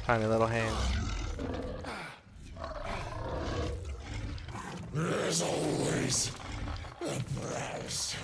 Tiny little hands. There's always a price.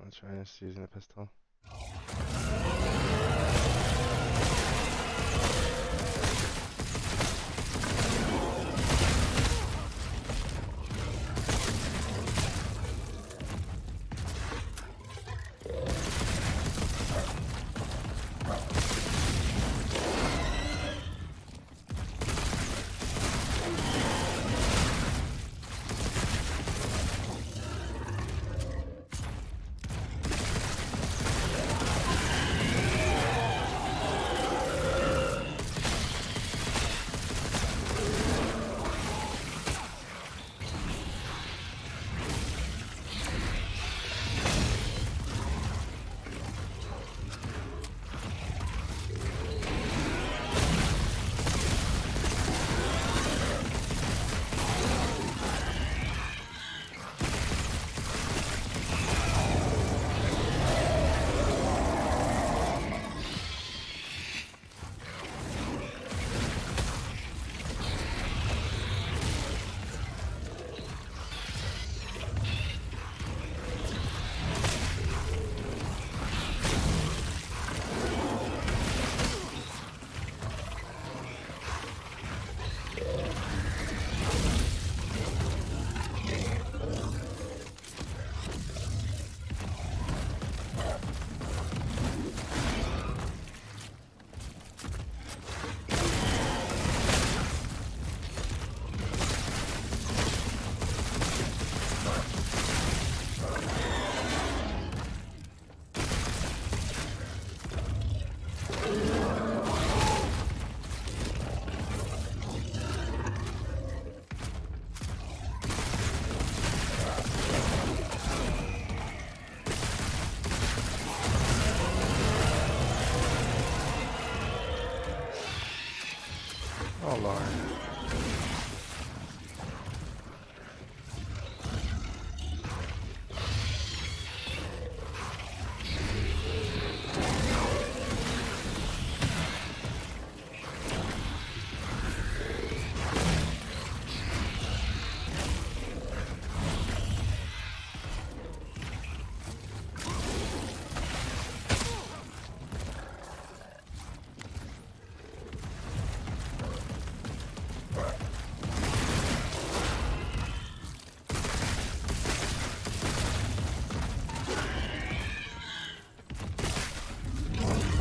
I'll try just using a pistol.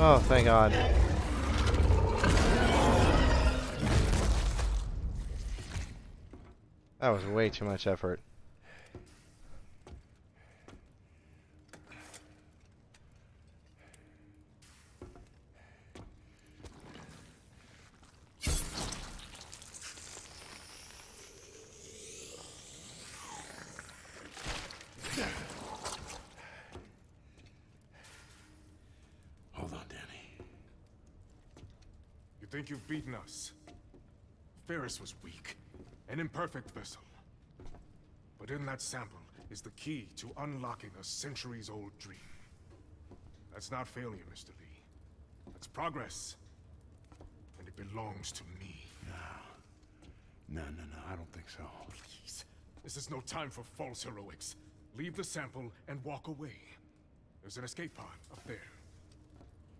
Oh, thank God. That was way too much effort. Hold on, Danny. You think you've beaten us? Ferris was weak, an imperfect vessel. But in that sample is the key to unlocking a centuries-old dream. That's not failure, Mr. Lee. That's progress. And it belongs to me. No, I don't think so. Please. This is no time for false heroics. Leave the sample and walk away. There's an escape pod up there.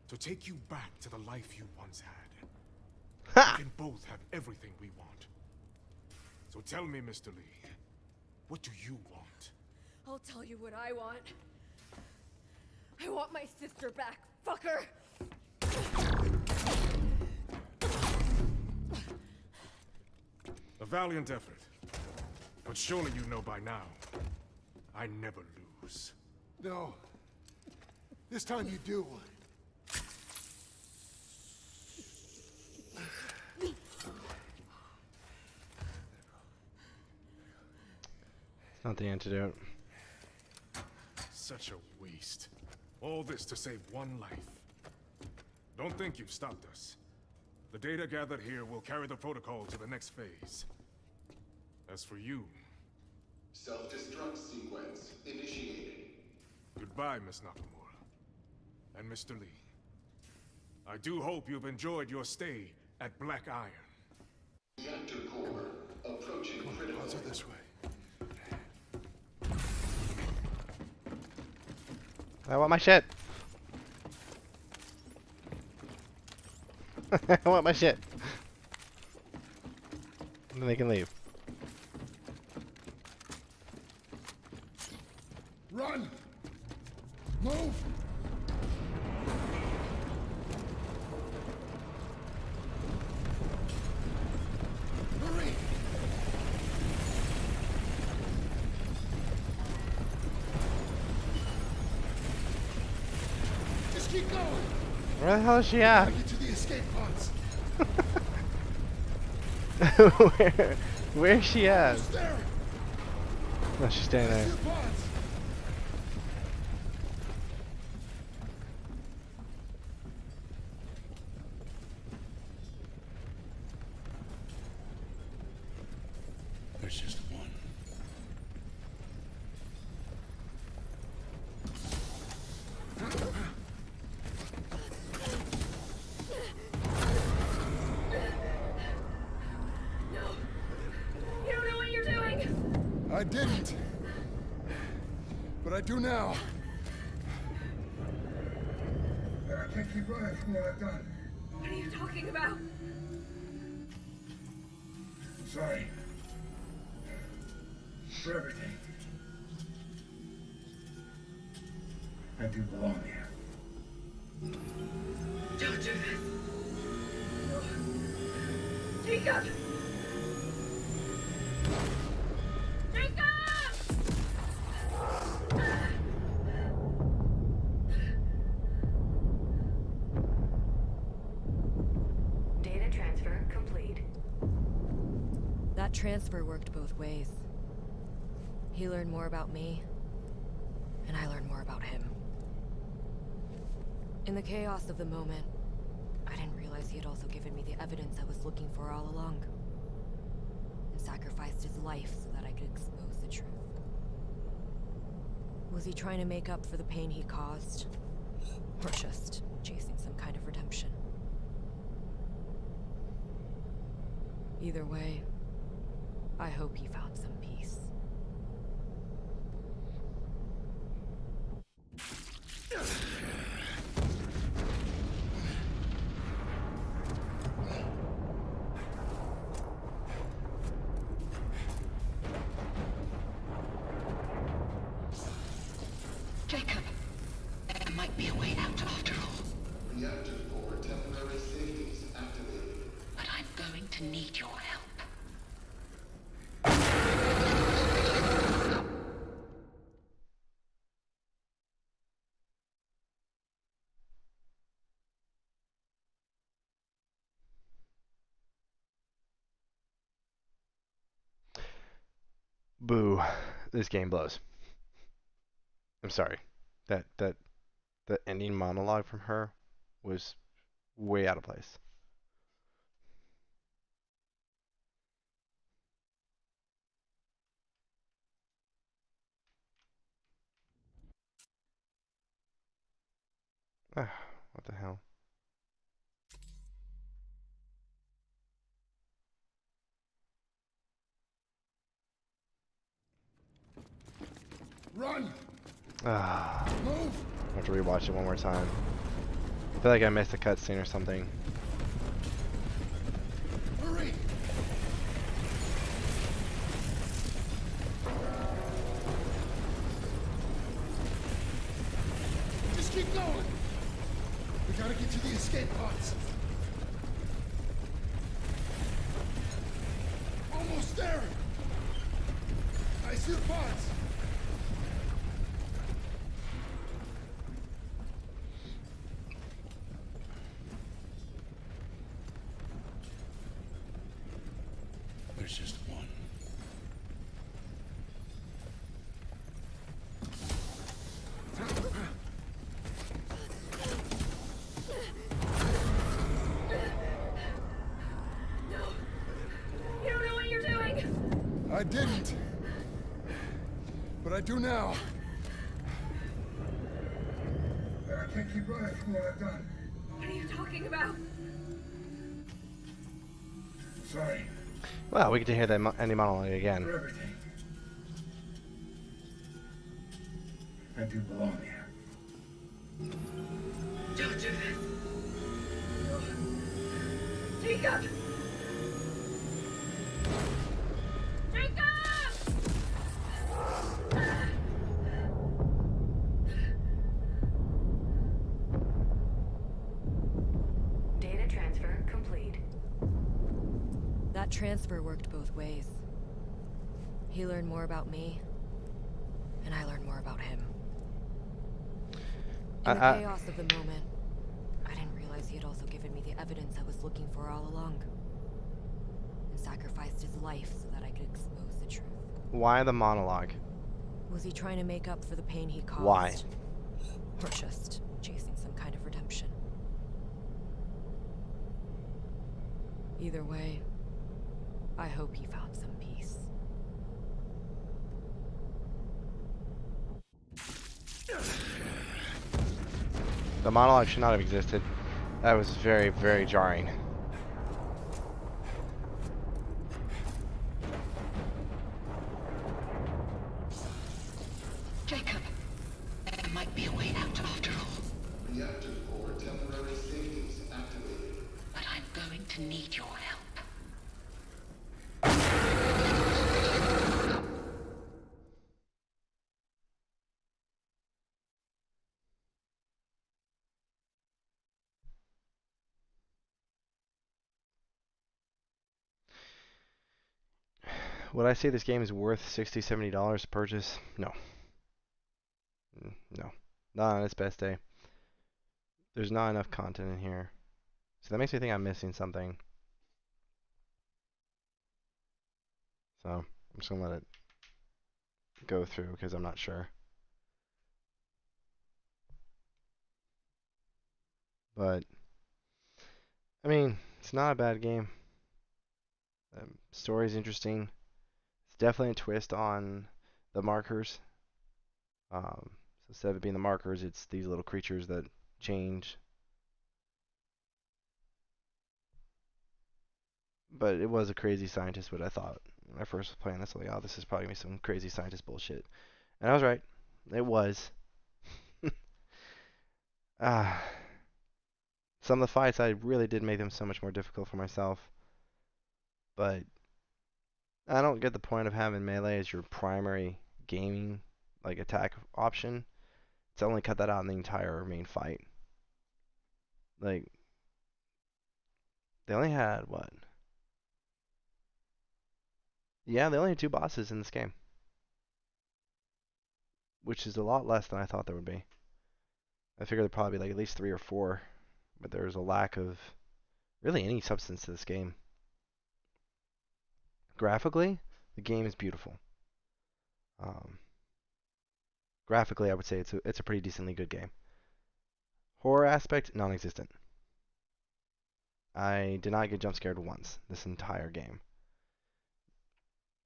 To take you back to the life you once had. We can both have everything we want. So tell me, Mr. Lee, what do you want? I'll tell you what I want. I want my sister back, fucker! A valiant effort. But surely you know by now, I never lose. No. This time you do. It's not the antidote. Such a waste. All this to save one life. Don't think you've stopped us. The data gathered here will carry the protocol to the next phase. As for you... Self-destruct sequence initiated. Goodbye, Miss Nakamura. And Mr. Lee. I do hope you've enjoyed your stay at Black Iron. Reactor core approaching critical. Pods are this way. I want my shit. I want my shit. And then they can leave. Run! Move! Hurry! Just keep going! Where the hell is she at? Gotta get to the escape pods. Where's she at? Almost there! No, she's standing there. Your pods! There's just one. You don't know what you're doing! I didn't. But I do now. I can't keep running from what I've done. What are you talking about? I'm sorry. For everything. I do belong here. Don't do this. No. Jacob! Jacob! Data transfer complete. That transfer worked both ways. He learned more about me, and I learned more about him. In the chaos of the moment, I didn't realize he had also given me the evidence I was looking for all along. sacrificed his life so that I could expose the truth. Was he trying to make up for the pain he caused? Or just chasing some kind of redemption? Either way, I hope he found some peace. Jacob, there might be a way out after all. Reactor 4 temporary safeties activated. But I'm going to need your help. Boo. This game blows. I'm sorry. The ending monologue from her was way out of place. Ah, what the hell? Run! Ah, Move! I have to rewatch it one more time. I feel like I missed a cutscene or something. Hurry! Just keep going! We gotta get to the escape pods. Almost there! I see the pods! There's just one. You don't know what you're doing! I didn't. But I do now. I can't keep running from what I've done. What are you talking about? Sorry Well, we get to hear that ending monologue for again. everything. I do belong here. Don't do this. Jacob! Jacob! Data transfer complete. That transfer worked both ways. He learned more about me, and I learned more about him. In the chaos of the moment, I didn't realize he had also given me the evidence I was looking for all along. And sacrificed his life so that I could expose the truth. Why the monologue? Was he trying to make up for the pain he caused? Why? Or just chasing some kind of redemption? Either way, I hope he found some peace. The monologue should not have existed. That was very, very jarring. Jacob, there might be a way out after all. Reactor 4 temporary safeties activated. But I'm going to need your help. Would I say this game is worth $60, $70 to purchase? No. No. Not on its best day. There's not enough content in here. So that makes me think I'm missing something. So I'm just going to let it go through because I'm not sure. But, I mean, it's not a bad game. Story's interesting. definitely a twist on the markers. So instead of it being the markers, it's these little creatures that change. But it was a crazy scientist, what I thought when I first was playing this. I'm like, oh, this is probably gonna be some crazy scientist bullshit. And I was right. It was. Ah, some of the fights I really did make them so much more difficult for myself. But I don't get the point of having melee as your primary gaming like attack option. To only cut that out in the entire main fight. Like they only had what? Yeah, they only had 2 bosses in this game, which is a lot less than I thought there would be. I figured there'd probably be like at least 3 or 4, but there's a lack of really any substance to this game. Graphically, the game is beautiful. Um, Graphically, I would say it's a pretty decently good game. Horror aspect, non-existent. I did not get jump scared once this entire game,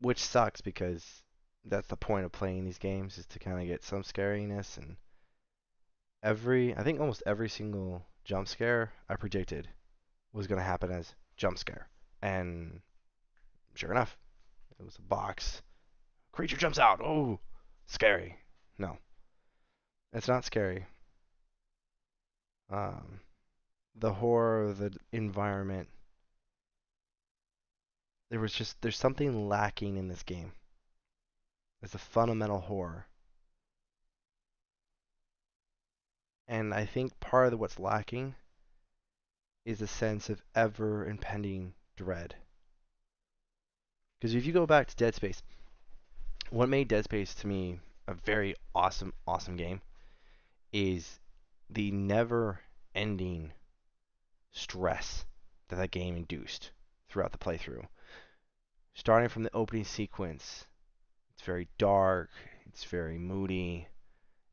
which sucks because that's the point of playing these games is to kind of get some scariness. And I think almost every single jump scare I predicted was going to happen as jump scare. And sure enough, it was a box. Creature jumps out. Oh, scary. No, it's not scary. Um, the horror of the environment. There's something lacking in this game. There's a fundamental horror. And I think part of what's lacking is a sense of ever impending dread. Because if you go back to Dead Space, what made Dead Space to me a very awesome, awesome game is the never ending stress that that game induced throughout the playthrough. Starting from the opening sequence, it's very dark, it's very moody,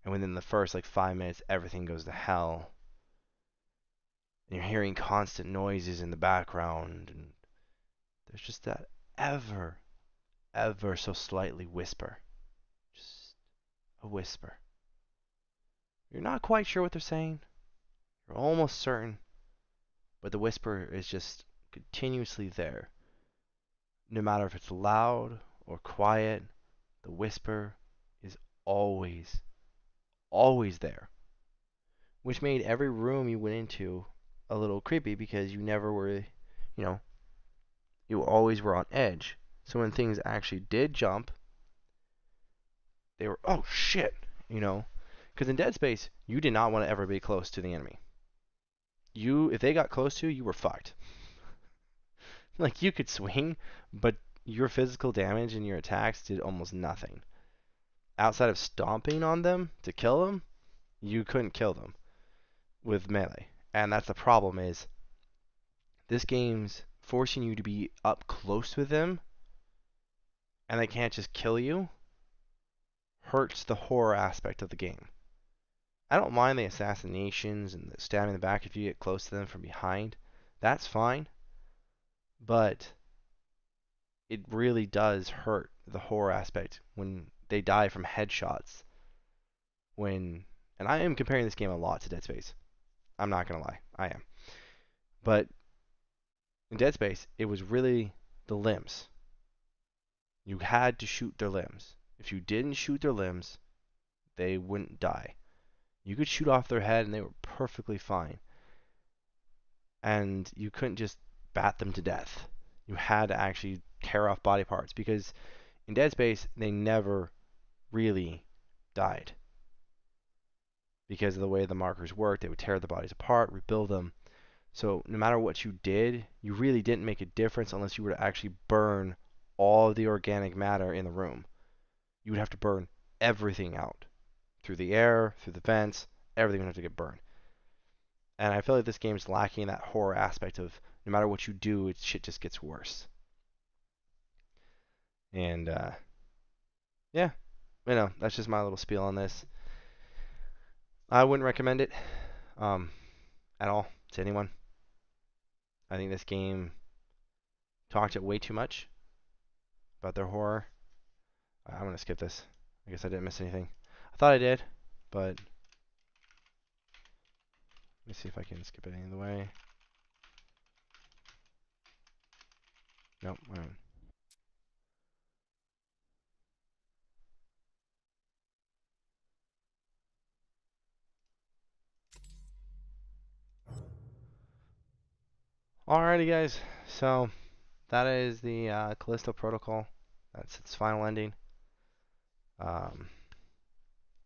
and within the first like 5 minutes, everything goes to hell. And you're hearing constant noises in the background, and there's just that ever, ever so slightly whisper. Just a whisper. You're not quite sure what they're saying. You're almost certain, but the whisper is just continuously there. No matter if it's loud or quiet, the whisper is always, always there. Which made every room you went into a little creepy because you never were, you know, you always were on edge. So when things actually did jump, they were, oh shit, you know. Because in Dead Space, you did not want to ever be close to the enemy. If they got close to you, you were fucked. Like you could swing, but your physical damage and your attacks did almost nothing. Outside of stomping on them to kill them, you couldn't kill them with melee. And that's the problem is this game's forcing you to be up close with them and they can't just kill you hurts the horror aspect of the game. I don't mind the assassinations and the stabbing in the back if you get close to them from behind. That's fine. But it really does hurt the horror aspect when they die from headshots. And I am comparing this game a lot to Dead Space. I'm not going to lie. I am. But in Dead Space, it was really the limbs. You had to shoot their limbs. If you didn't shoot their limbs, they wouldn't die. You could shoot off their head and they were perfectly fine. And you couldn't just bat them to death. You had to actually tear off body parts because in Dead Space, they never really died. Because of the way the markers worked, they would tear the bodies apart, rebuild them. So no matter what you did, you really didn't make a difference unless you were to actually burn all of the organic matter in the room. You would have to burn everything out. Through the air, through the vents, everything would have to get burned. And I feel like this game's lacking that horror aspect of no matter what you do, shit just gets worse. And yeah, that's just my little spiel on this. I wouldn't recommend it at all to anyone. I think this game talked it way too much about their horror, I'm gonna skip this. I guess I didn't miss anything. I thought I did, but let me see if I can skip it any other way. Nope. All right. Alrighty, guys. So that is the Callisto Protocol. That's its final ending. Let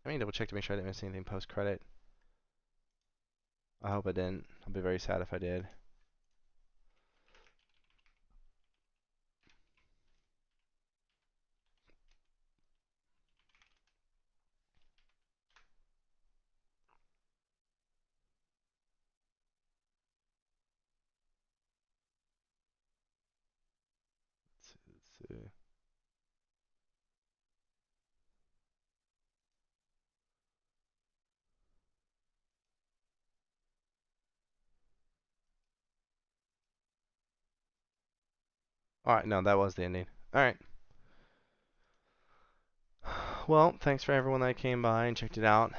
me double check to make sure I didn't miss anything post credit. I hope I didn't. I'll be very sad if I did. Let's see. Alright, no, that was the ending. Alright. Well, thanks for everyone that came by and checked it out.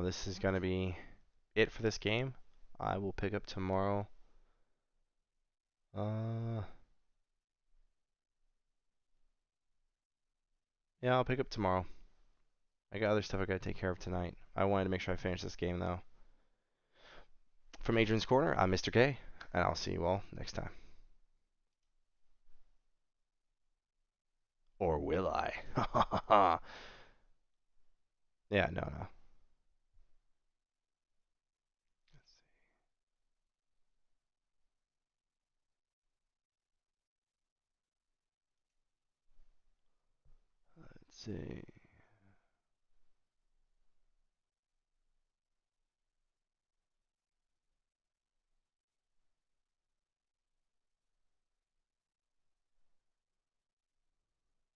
This is going to be it for this game. I will pick up tomorrow. Yeah, I'll pick up tomorrow. I got other stuff I gotta take care of tonight. I wanted to make sure I finish this game, though. From Adrian's Corner, I'm Mr. K, and I'll see you all next time. Or will I? Yeah, no. Let's see.